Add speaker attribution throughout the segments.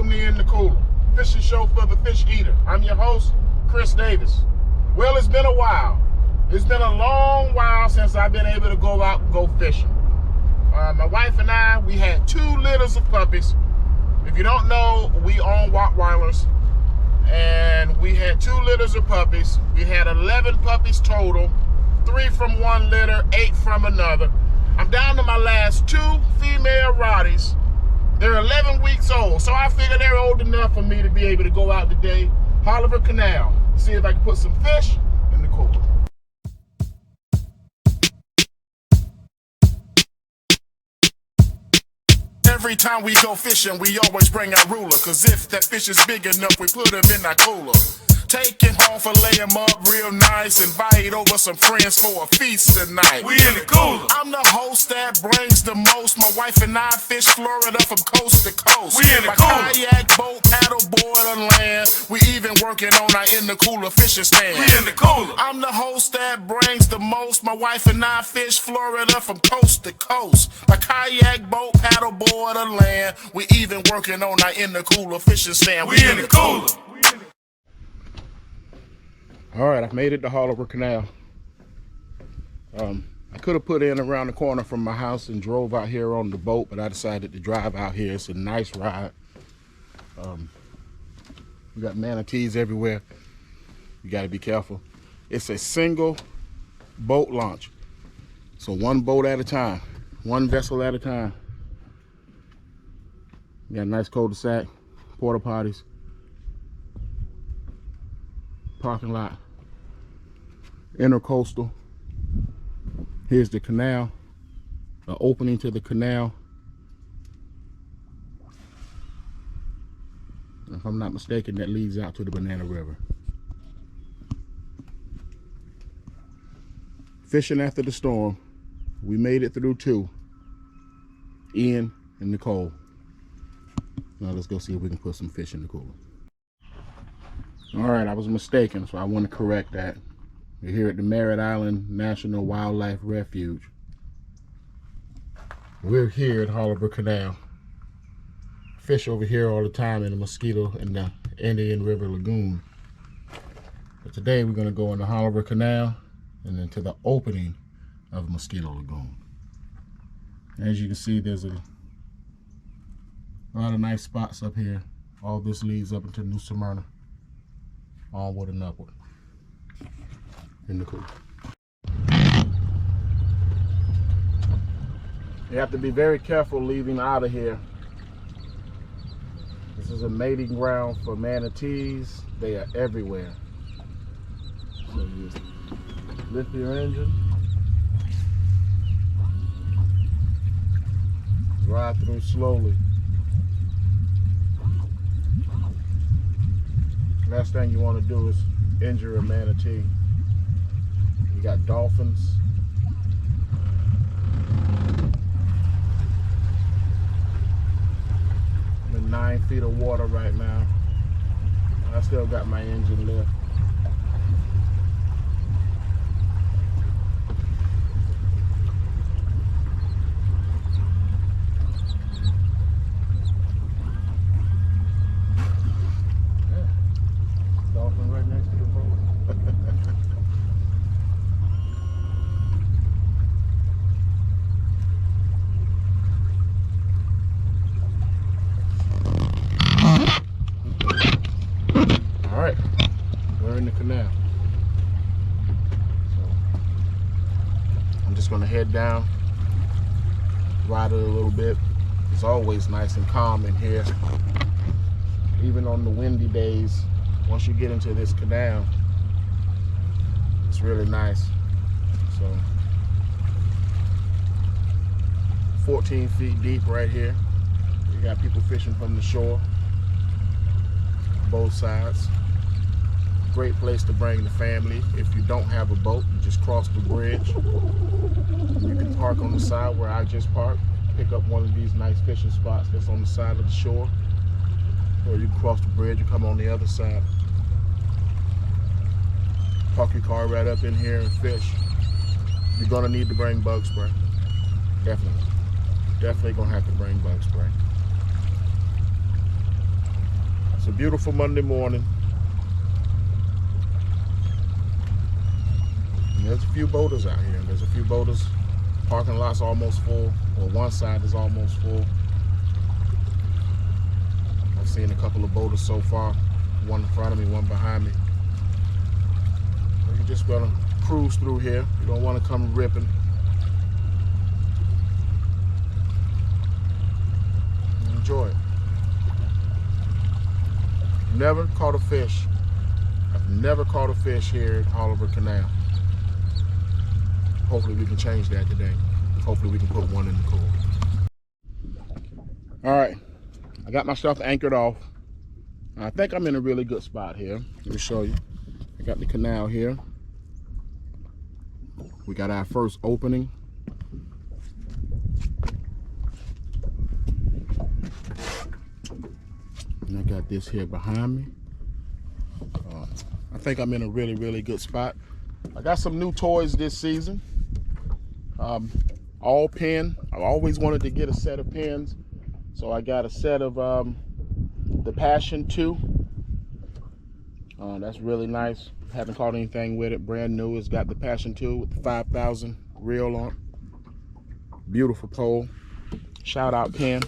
Speaker 1: welcome to In the Cooler, fishing show for the fish eater. I'm your host, Chris Davis. Well, it's been a while. It's been a long while since I've been able to go out and go fishing. My wife and I, we had 2 litters of puppies. If you don't know, we own Rottweilers, and we had 2 litters of puppies. We had 11 puppies total, 3 from one litter, 8 from another. I'm down to my last 2 female Rotties. They're 11 weeks old, so I figure they're old enough for me to be able to go out today, Haulover Canal, see if I can put some fish in the cooler. Every time we go fishing, we always bring our ruler, cause if that fish is big enough, we put him in our cooler. Take him home, fillet him up real nice, invite over some friends for a feast tonight. We in the cooler. I'm the host that brings the most. My wife and I fish Florida from coast to coast. We in the cooler. Kayak, boat, paddle, board, and land. We even working on our in the cooler fishing stand. We in the cooler. I'm the host that brings the most. My wife and I fish Florida from coast to coast. My kayak, boat, paddle, board, and land. We even working on our in the cooler fishing stand. We in the cooler. All right, I've made it to Haulover Canal. I could have put in around the corner from my house and drove out here on the boat, but I decided to drive out here. It's a nice ride. We got manatees everywhere. You got to be careful. It's a single boat launch. So 1 boat at a time, 1 vessel at a time. You got a nice cul-de-sac, porta potties, parking lot. Intercoastal. Here's the canal, the opening to the canal. If I'm not mistaken, that leads out to the Banana River. Fishing after the storm. We made it through 2. Ian and Nicole. Now let's go see if we can put some fish in the cooler. All right, I was mistaken, so I want to correct that. We're here at the Merritt Island National Wildlife Refuge. We're here at Haulover Canal. Fish over here all the time in the Mosquito and the Indian River Lagoon. But today we're going to go in the Haulover Canal and then to the opening of Mosquito Lagoon. As you can see, there's a lot of nice spots up here. All this leads up into New Smyrna. Onward and upward. In the cooler. You have to be very careful leaving out of here. This is a mating ground for manatees. They are everywhere. So you lift your engine, ride through slowly. Last thing you want to do is injure a manatee. You got dolphins. I'm in 9 feet of water right now. I still got my engine left. Dolphin right next to the boat. All right, we're in the canal. So I'm just gonna head down, ride it a little bit. It's always nice and calm in here, even on the windy days. Once you get into this canal, it's really nice. So 14 feet deep right here. You got people fishing from the shore, both sides. Great place to bring the family. If you don't have a boat, you just cross the bridge. You can park on the side where I just parked, pick up one of these nice fishing spots that's on the side of the shore, or you can cross the bridge and come on the other side. Park your car right up in here and fish. You're gonna need to bring bug spray. Definitely gonna have to bring bug spray. It's a beautiful Monday morning. And there's a few boaters out here. There's a few boaters. Parking lot's almost full, or one side is almost full. I've seen a couple of boaters so far. One in front of me, one behind me. You're just gonna cruise through here. You don't want to come ripping. Enjoy it. Never caught a fish. I've never caught a fish here at Haulover Canal. Hopefully we can change that today. Hopefully we can put one in the pool. All right, I got my stuff anchored off. I think I'm in a really good spot here. Let me show you. I got the canal here. We got our first opening. And I got this here behind me. I think I'm in a really, really good spot. I got some new toys this season. All Penn. I've always wanted to get a set of pens. So I got a set of the Passion 2. That's really nice. Haven't caught anything with it. Brand new. It's got the Passion 2 with the 5,000 reel on it. Beautiful pole. Shout out Penn.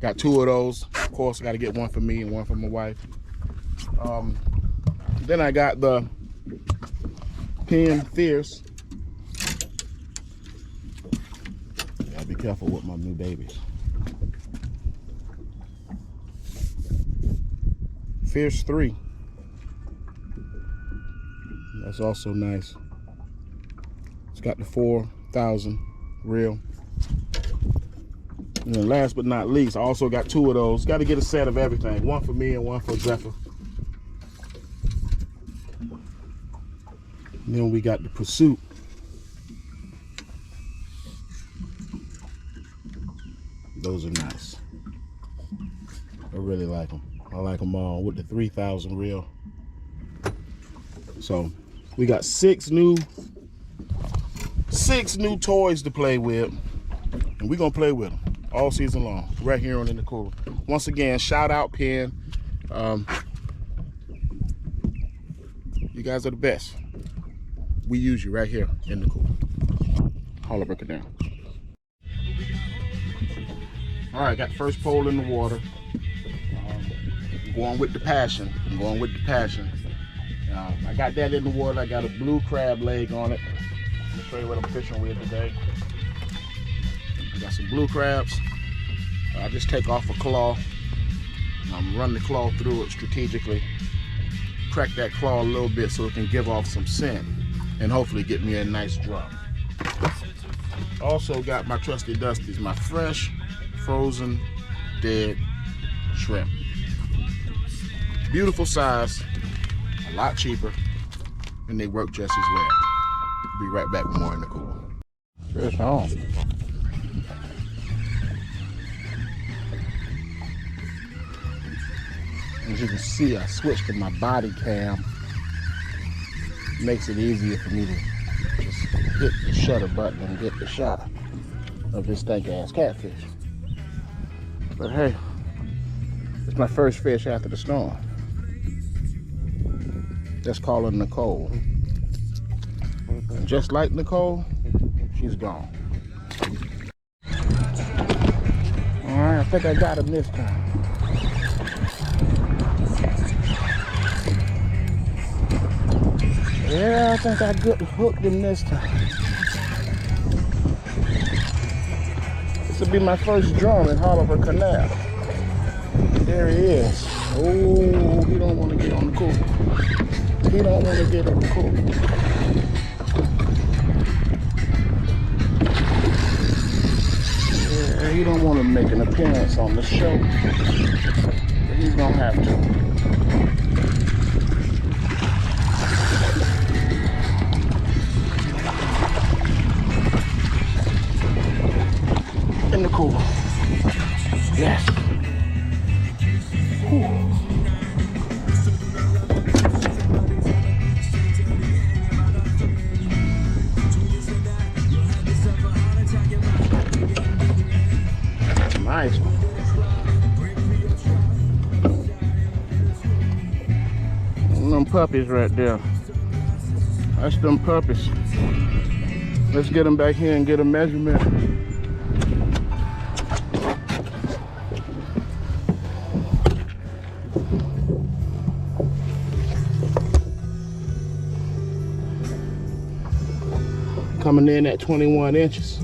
Speaker 1: Got 2 of those. Of course, I got to get one for me and one for my wife. Then I got the Penn Fierce. Gotta be careful with my new babies. Fierce 3. That's also nice. It's got the 4,000 reel. And then last but not least, I also got 2 of those. Got to get a set of everything. One for me and one for Zephyr. And then we got the Pursuit. Those are nice. I really like them. I like them all with the 3,000 reel. So we got 6 new toys to play with, and we're gonna play with them all season long, right here on In the Cooler. Once again, shout out Penn. You guys are the best. We use you right here in the Cooler. Haulover Canal. All right, got the first pole in the water. I'm going with the Passion. I got that in the water. I got a blue crab leg on it. Let me show you what I'm fishing with today. I got some blue crabs. I just take off a claw. I'm running the claw through it strategically. Crack that claw a little bit so it can give off some scent and hopefully get me a nice drop. Also got my trusty dusties, my fresh, frozen, dead shrimp. Beautiful size, a lot cheaper, and they work just as well. Be right back with more In the Cooler. Fish on. As you can see, I switched to my body cam. Makes it easier for me to just hit the shutter button and get the shot of this stank-ass catfish. But hey, it's my first fish after the storm. Let's call her Nicole. And just like Nicole, she's gone. All right, I think I got him this time. Yeah, I think I hooked him this time. This will be my first drum in Haulover Canal. There he is. Oh, he don't want to get on the cooler. He don't want to get on the cooler. Yeah, he don't want to make an appearance on the show. But he's gonna have to. In the cooler. Yes. Whew. Nice one. puppies right there. That's them puppies. Let's get them back here and get a measurement. Coming in at 21 inches.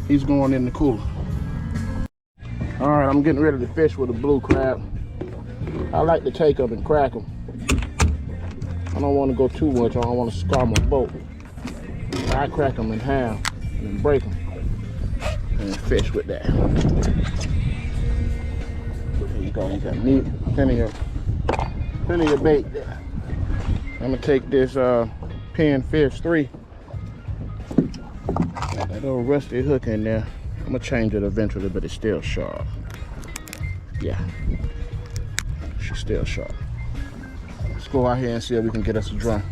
Speaker 1: He's going in the cooler. All right, I'm getting ready to fish with a blue crab. I like to take them and crack them. I don't want to go too much. I don't want to scar my boat. I crack them in half and then break them and fish with that. There you go. You got meat, plenty of bait there. I'm gonna take this Penn Fish 3. Got that little rusty hook in there. I'm gonna change it eventually, but it's still sharp. Yeah, she's still sharp. Let's go out here and see if we can get us a drum.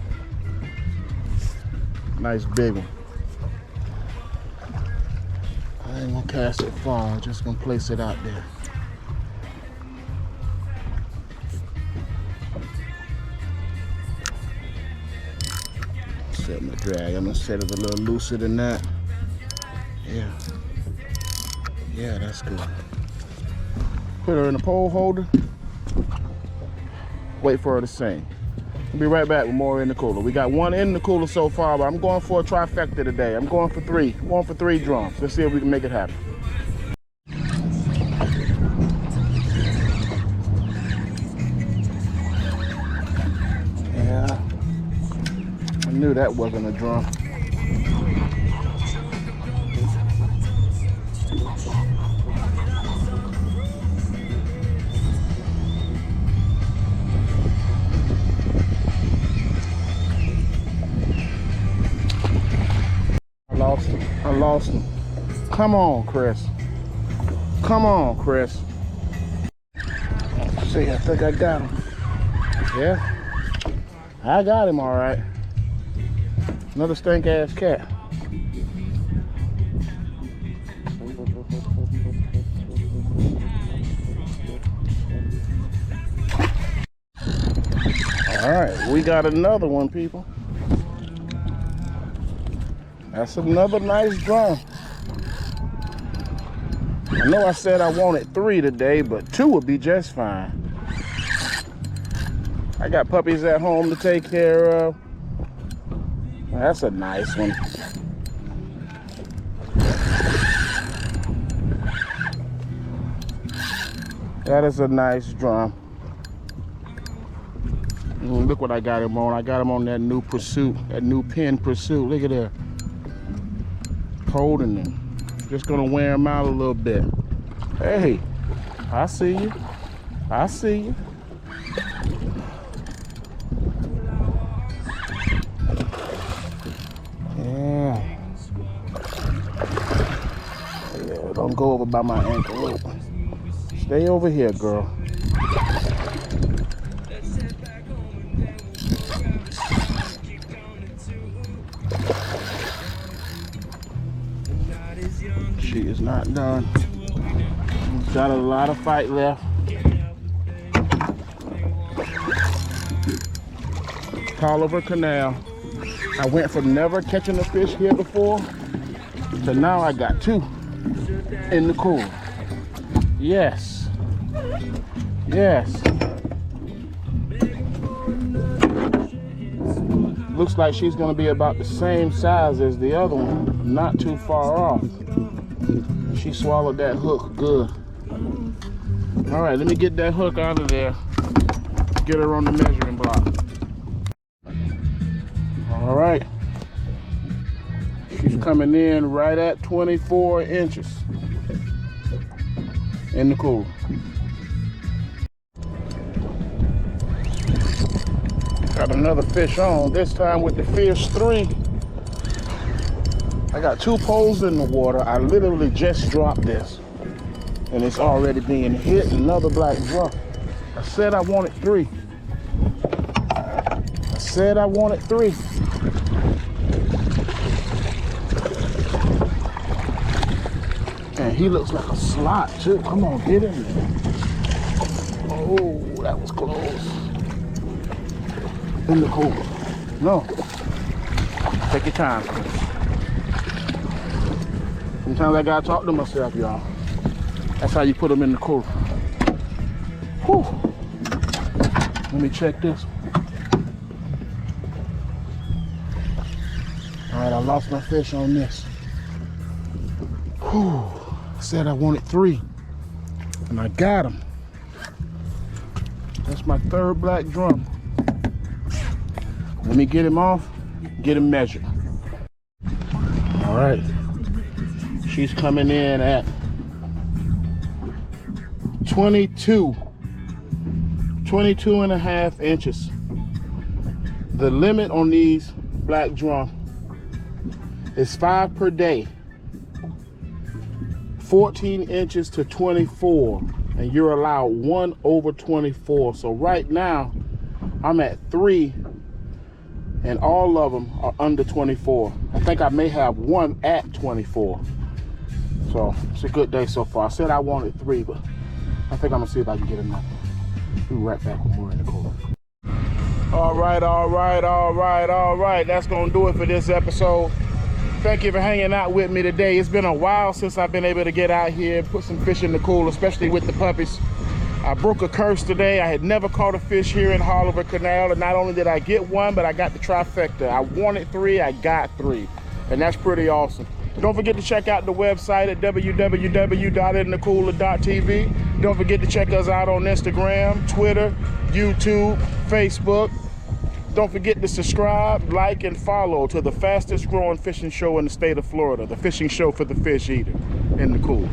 Speaker 1: Nice big one. I ain't gonna cast it far, I'm just gonna place it out there. Set my drag. I'm gonna set it a little looser than that. Yeah. Yeah, that's good. Put her in the pole holder. Wait for her to sing. We'll be right back with more in the cooler. We got one in the cooler so far, but I'm going for a trifecta today. I'm going for 3. I'm going for 3 drums. Let's see if we can make it happen. Yeah. I knew that wasn't a drum. I lost him. Come on, Chris. Come on, Chris. Let's see, I think I got him. Yeah, I got him all right. Another stink-ass cat. All right, we got another one, people. That's another nice drum. I know I said I wanted 3 today, but 2 would be just fine. I got puppies at home to take care of. That's a nice one. That is a nice drum. Look what I got him on. I got him on that new Pursuit, that new Penn Pursuit. Look at that. Holding them. Just gonna wear them out a little bit. Hey, I see you. I see you. Yeah. Yeah, don't go over by my ankle. Stay over here, girl. She is not done. She's got a lot of fight left. Haulover Canal. I went from never catching a fish here before to now I got 2 in the cooler. Yes. Yes. Looks like she's gonna be about the same size as the other one, not too far off. She swallowed that hook good. All right, let me get that hook out of there. Get her on the measuring block. All right. She's coming in right at 24 inches in the cooler. Got another fish on, this time with the Fish 3. I got 2 poles in the water. I literally just dropped this. And it's already being hit. Another black drum. I said I wanted 3. I said I wanted 3. And he looks like a slot too. Come on, get in there. Oh, that was close. in the cooler. No. Take your time. Sometimes I gotta talk to myself, y'all. That's how you put them in the cooler. Whew. Let me check this. All right, I lost my fish on this. Whew. I said I wanted 3, and I got them. That's my 3rd black drum. Let me get him off, get him measured. All right, she's coming in at 22 and a half inches. The limit on these black drum is 5 per day, 14 inches to 24, and you're allowed 1 over 24. So right now I'm at 3, and all of them are under 24. I think I may have 1 at 24. So it's a good day so far. I said I wanted 3, but I think I'm gonna see if I can get another. We'll be right back with more in the cooler. All right. That's gonna do it for this episode. Thank you for hanging out with me today. It's been a while since I've been able to get out here and put some fish in the cooler, especially with the puppies. I broke a curse today. I had never caught a fish here in Haulover Canal, and not only did I get 1, but I got the trifecta. I wanted 3, I got 3, and that's pretty awesome. Don't forget to check out the website at www.inthecooler.tv. Don't forget to check us out on Instagram, Twitter, YouTube, Facebook. Don't forget to subscribe, like, and follow to the fastest growing fishing show in the state of Florida, the fishing show for the fish eater, In the Cooler.